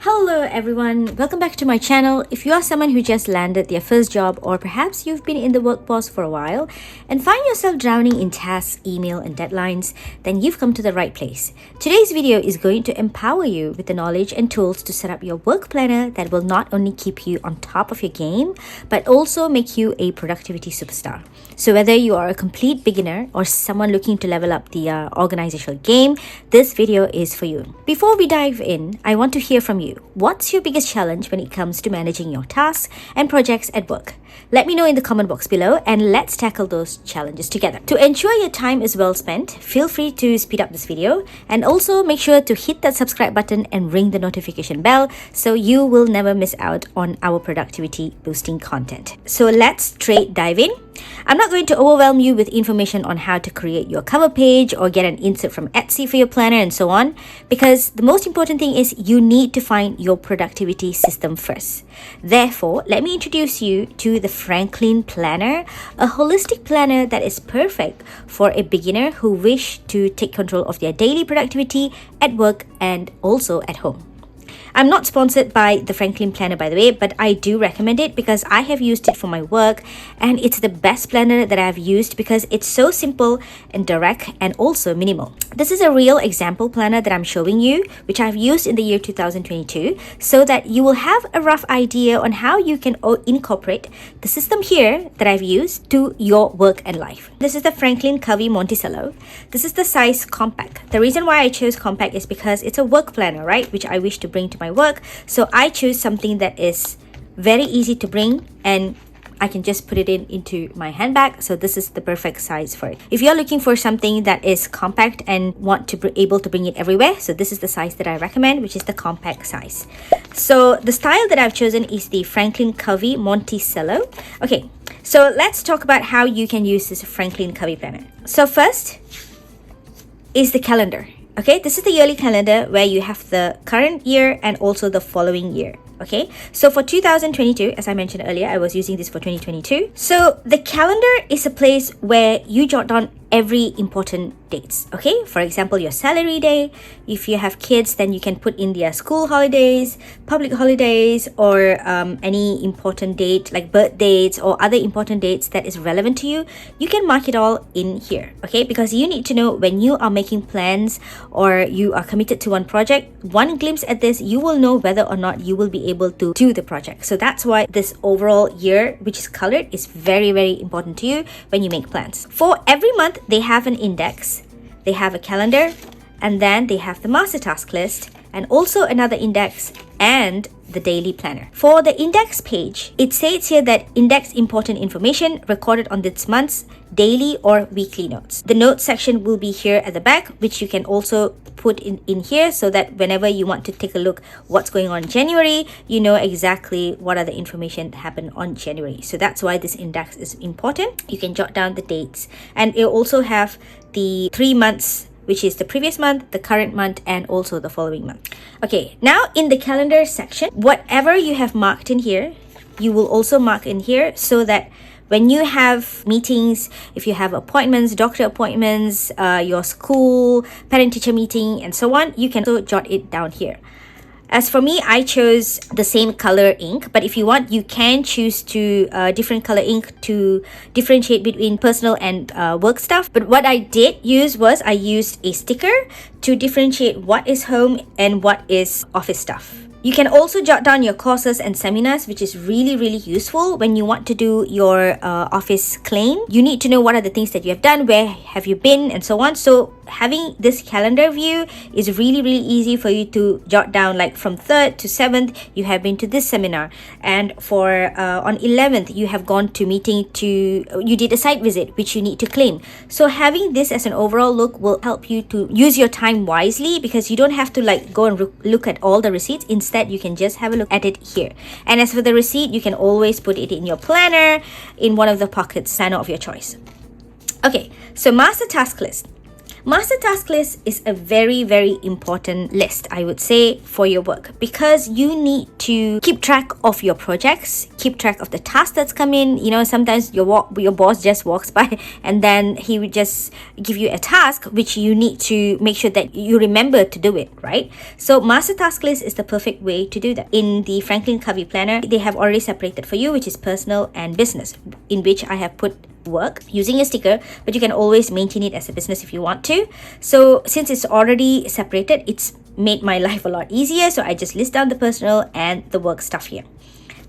Hello everyone, welcome back to my channel. If you are someone who just landed their first job, or perhaps you've been in the workforce for a while and find yourself drowning in tasks, email and deadlines, then you've come to the right place. Today's video is going to empower you with the knowledge and tools to set up your work planner that will not only keep you on top of your game, but also make you a productivity superstar. So whether you are a complete beginner or someone looking to level up the organizational game, this video is for you. Before we dive in, I want to hear from you. What's your biggest challenge when it comes to managing your tasks and projects at work? Let me know in the comment box below and let's tackle those challenges together. To ensure your time is well spent, feel free to speed up this video and also make sure to hit that subscribe button and ring the notification bell so you will never miss out on our productivity boosting content. So let's straight dive in. I'm not going to overwhelm you with information on how to create your cover page or get an insert from Etsy for your planner and so on, because the most important thing is you need to find your productivity system first. Therefore, let me introduce you to the Franklin Planner, a holistic planner that is perfect for a beginner who wish to take control of their daily productivity at work and also at home. I'm not sponsored by the Franklin Planner, by the way, but I do recommend it because I have used it for my work and it's the best planner that I've used because it's so simple and direct and also minimal. This is a real example planner that I'm showing you, which I've used in the year 2022, so that you will have a rough idea on how you can incorporate the system here that I've used to your work and life. This is the Franklin Covey Monticello. This is the size compact. The reason why I chose compact is because it's a work planner, right, which I wish to bring to my work. So I choose something that is very easy to bring and I can just put it into my handbag. So this is the perfect size for it. If you're looking for something that is compact and want to be able to bring it everywhere, so this is the size that I recommend, which is the compact size. So the style that I've chosen is the Franklin Covey Monticello. Okay, so let's talk about how you can use this Franklin Covey planner. So first is the calendar. Okay, this is the yearly calendar where you have the current year and also the following year. Okay, so for 2022, as I mentioned earlier, I was using this for 2022. So the calendar is a place where you jot down every important dates. Okay, for example, your salary day. If you have kids, then you can put in their school holidays, public holidays, or any important date like birth dates or other important dates that is relevant to you. You can mark it all in here. Okay, because you need to know when you are making plans or you are committed to one project, one glimpse at this, you will know whether or not you will be able to do the project. So that's why this overall year, which is colored, is very, very important to you when you make plans. For every month, they have an index, they have a calendar, and then they have the master task list and also another index and the daily planner. For the index page, it states here that index important information recorded on this month's daily or weekly notes. The notes section will be here at the back, which you can also put in here so that whenever you want to take a look what's going on in January, you know exactly what are the information that happened on January. So that's why this index is important. You can jot down the dates, and it also have the 3 months, which is the previous month, the current month, and also the following month. Okay, now in the calendar section, whatever you have marked in here, you will also mark in here so that when you have meetings, if you have appointments, doctor appointments, your school, parent-teacher meeting, and so on, you can also jot it down here. As for me, I chose the same color ink, but if you want, you can choose to different color ink to differentiate between personal and work stuff. But what I did use was I used a sticker to differentiate what is home and what is office stuff. You can also jot down your courses and seminars, which is really, really useful when you want to do your office claim. You need to know what are the things that you have done, where have you been, and so on. So having this calendar view is really, really easy for you to jot down, like from 3rd to 7th, you have been to this seminar. And for on 11th, you have gone to meeting you did a site visit, which you need to claim. So having this as an overall look will help you to use your time wisely because you don't have to like go and look at all the receipts. Instead, you can just have a look at it here. And as for the receipt, you can always put it in your planner, in one of the pockets, planner of your choice. Okay, so master task list. Master task list is a very, very important list, I would say, for your work, because you need to keep track of your projects, keep track of the tasks that's come in. Sometimes your boss just walks by and then he would just give you a task which you need to make sure that you remember to do it, right? So master task list is the perfect way to do that. In the Franklin Covey planner, they have already separated for you, which is personal and business, in which I have put work using a sticker, but you can always maintain it as a business if you want to. So since it's already separated, it's made my life a lot easier. So I just list down the personal and the work stuff here.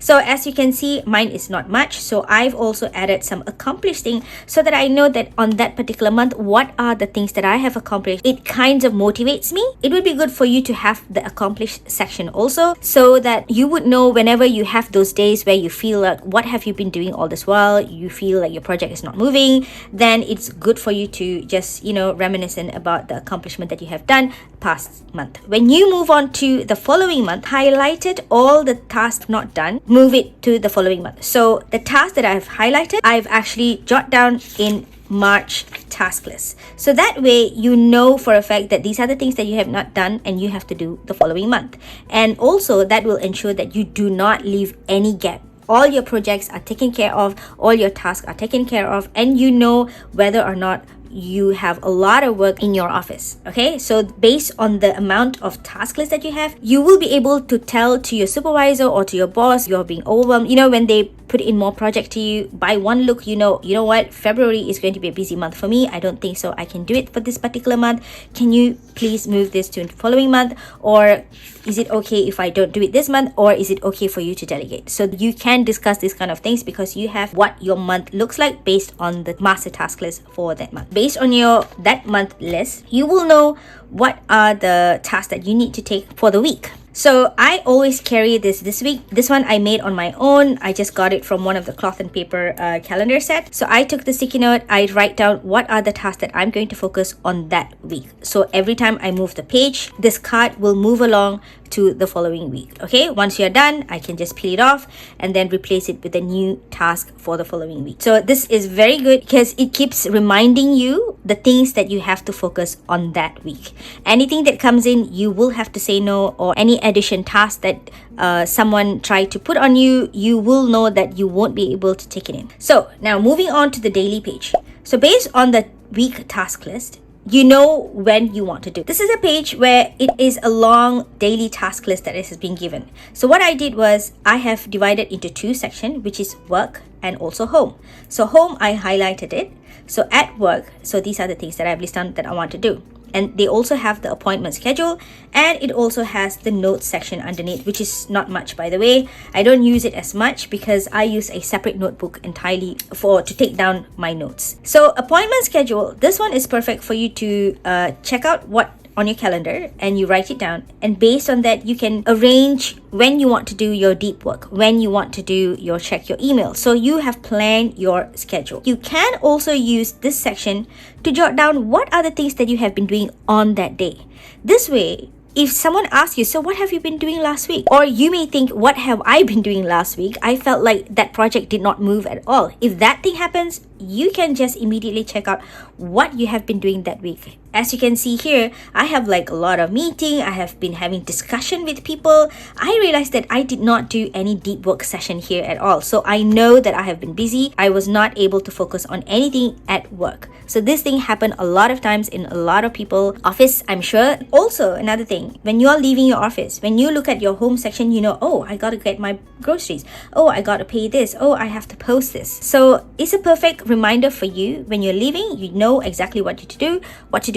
So as you can see, mine is not much. So I've also added some accomplished things so that I know that on that particular month, what are the things that I have accomplished. It kind of motivates me. It would be good for you to have the accomplished section also, so that you would know whenever you have those days where you feel like, what have you been doing all this while? You feel like your project is not moving, then it's good for you to just, reminiscent about the accomplishment that you have done past month. When you move on to the following month, highlighted all the tasks not done, move it to the following month. So the task that I've highlighted, I've actually jot down in March task list. So that way you know for a fact that these are the things that you have not done and you have to do the following month. And also that will ensure that you do not leave any gap. All your projects are taken care of, all your tasks are taken care of, and you know whether or not you have a lot of work in your office. Okay, so based on the amount of task list that you have, you will be able to tell to your supervisor or to your boss you're being overwhelmed. When they put in more project to you, by one look, you know what, February is going to be a busy month for me. I don't think so I can do it for this particular month. Can you please move this to the following month? Or is it okay if I don't do it this month? Or is it okay for you to delegate? So you can discuss these kind of things because you have what your month looks like based on the master task list for that month. Based on that month list, you will know what are the tasks that you need to take for the week. So I always carry this week. This one I made on my own. I just got it from one of the cloth and paper calendar set. So I took the sticky note. I write down what are the tasks that I'm going to focus on that week. So every time I move the page, this card will move along to the following week. Okay, once you're done, I can just peel it off and then replace it with a new task for the following week. So this is very good because it keeps reminding you the things that you have to focus on that week. Anything that comes in, you will have to say no, or any addition task that someone tried to put on you, you will know that you won't be able to take it in. So now moving on to the daily page. So based on the week task list, you know when you want to do. This is a page where it is a long daily task list that has been given. So what I did was I have divided into two sections, which is work and also home. So home, I highlighted it. So at work, so these are the things that I've listed down that I want to do. And they also have the appointment schedule, and it also has the notes section underneath, which is not much, by the way. I don't use it as much because I use a separate notebook entirely to take down my notes. So appointment schedule, this one is perfect for you to check out what on your calendar, and you write it down, and based on that you can arrange when you want to do your deep work, when you want to do your check your email. So you have planned your schedule. You can also use this section to jot down what are the things that you have been doing on that day. This way, if someone asks you, so what have you been doing last week? Or you may think, what have I been doing last week? I felt like that project did not move at all. If that thing happens, you can just immediately check out what you have been doing that week. As you can see here, I have like a lot of meeting. I have been having discussion with people. I realized that I did not do any deep work session here at all. So I know that I have been busy. I was not able to focus on anything at work. So this thing happened a lot of times in a lot of people's office, I'm sure. Also, another thing, when you're leaving your office, when you look at your home section, you know, oh, I got to get my groceries. Oh, I got to pay this. Oh, I have to post this. So it's a perfect reminder for you. When you're leaving, you know exactly what to do,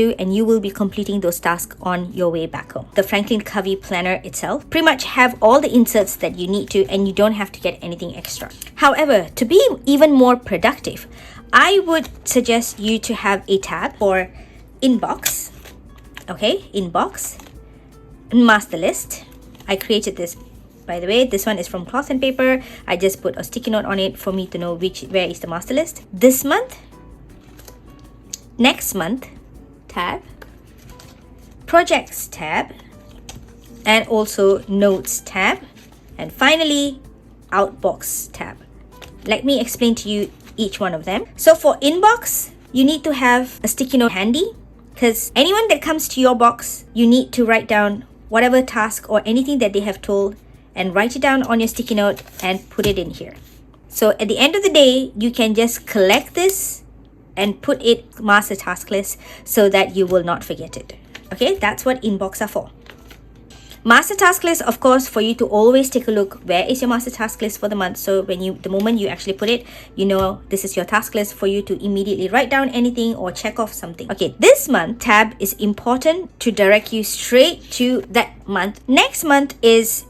and you will be completing those tasks on your way back home. The Franklin Covey planner itself pretty much have all the inserts that you need to, and you don't have to get anything extra. However, to be even more productive, I would suggest you to have a tab for inbox. Okay, inbox, master list. I created this, by the way. This one is from cloth and paper. I just put a sticky note on it for me to know where is the master list. This month, next month tab, projects tab, and also notes tab, and finally outbox tab. Let me explain to you each one of them. So for inbox, you need to have a sticky note handy, because anyone that comes to your box, you need to write down whatever task or anything that they have told and write it down on your sticky note and put it in here. So at the end of the day, you can just collect this and put it master task list so that you will not forget it. Okay, that's what inbox are for. Master task list, of course, for you to always take a look, where is your master task list for the month? So the moment you actually put it, you know this is your task list for you to immediately write down anything or check off something. Okay, this month tab is important to direct you straight to that month. Next month is,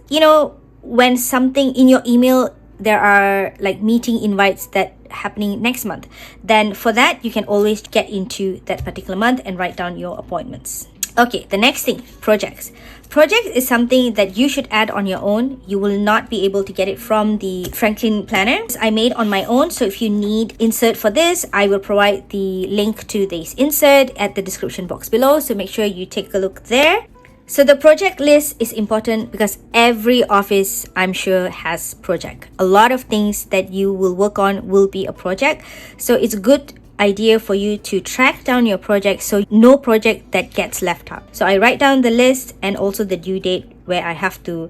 when something in your email, there are like meeting invites that happening next month. Then for that, you can always get into that particular month and write down your appointments. Okay, the next thing, projects. Project is something that you should add on your own. You will not be able to get it from the Franklin Planner. I made on my own, so if you need insert for this, I will provide the link to this insert at the description box below, so make sure you take a look there. So the project list is important because every office, I'm sure, has project. A lot of things that you will work on will be a project. So it's good idea for you to track down your project so no project that gets left out. So I write down the list and also the due date where I have to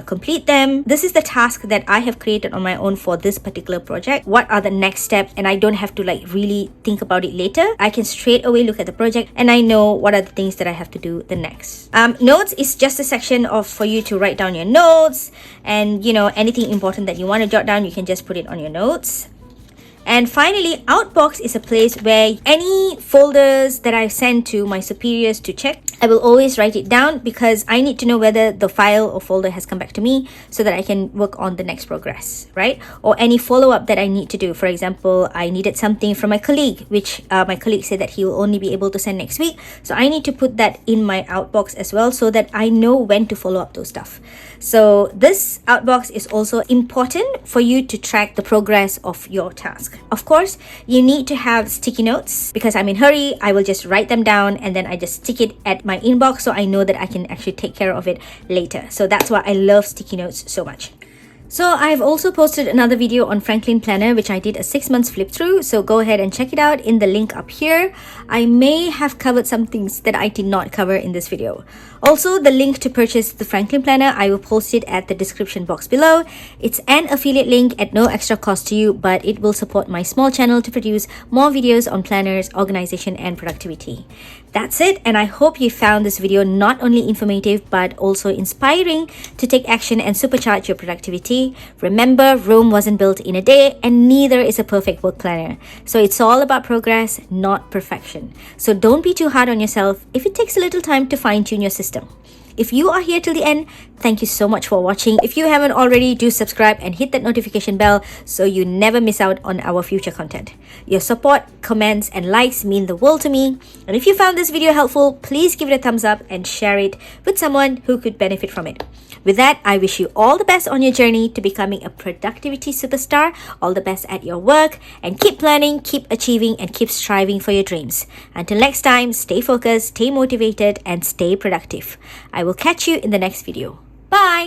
complete them. This is the task that I have created on my own for this particular project. What are the next steps? And I don't have to really think about it later. I can straight away look at the project and I know what are the things that I have to do the next. Notes is just a section for you to write down your notes, and anything important that you want to jot down, you can just put it on your notes. And finally, Outbox is a place where any folders that I send to my superiors to check, I will always write it down because I need to know whether the file or folder has come back to me so that I can work on the next progress, right? Or any follow-up that I need to do. For example, I needed something from my colleague, which my colleague said that he will only be able to send next week. So I need to put that in my Outbox as well so that I know when to follow up those stuff. So this Outbox is also important for you to track the progress of your task. Of course, you need to have sticky notes because I'm in a hurry. I will just write them down and then I just stick it at my inbox so I know that I can actually take care of it later. So that's why I love sticky notes so much. So I've also posted another video on Franklin Planner, which I did a 6 months flip through. So go ahead and check it out in the link up here. I may have covered some things that I did not cover in this video. Also, the link to purchase the Franklin Planner, I will post it at the description box below. It's an affiliate link at no extra cost to you, but it will support my small channel to produce more videos on planners, organization, and productivity. That's it, and I hope you found this video not only informative but also inspiring to take action and supercharge your productivity. Remember, Rome wasn't built in a day, and neither is a perfect work planner. So it's all about progress, not perfection. So don't be too hard on yourself if it takes a little time to fine-tune your system. If you are here till the end, thank you so much for watching. If you haven't already, do subscribe and hit that notification bell so you never miss out on our future content. Your support, comments, and likes mean the world to me. And if you found this video helpful, please give it a thumbs up and share it with someone who could benefit from it. With that, I wish you all the best on your journey to becoming a productivity superstar. All the best at your work, and keep planning, keep achieving, and keep striving for your dreams. Until next time, stay focused, stay motivated, and stay productive. I will catch you in the next video. Bye!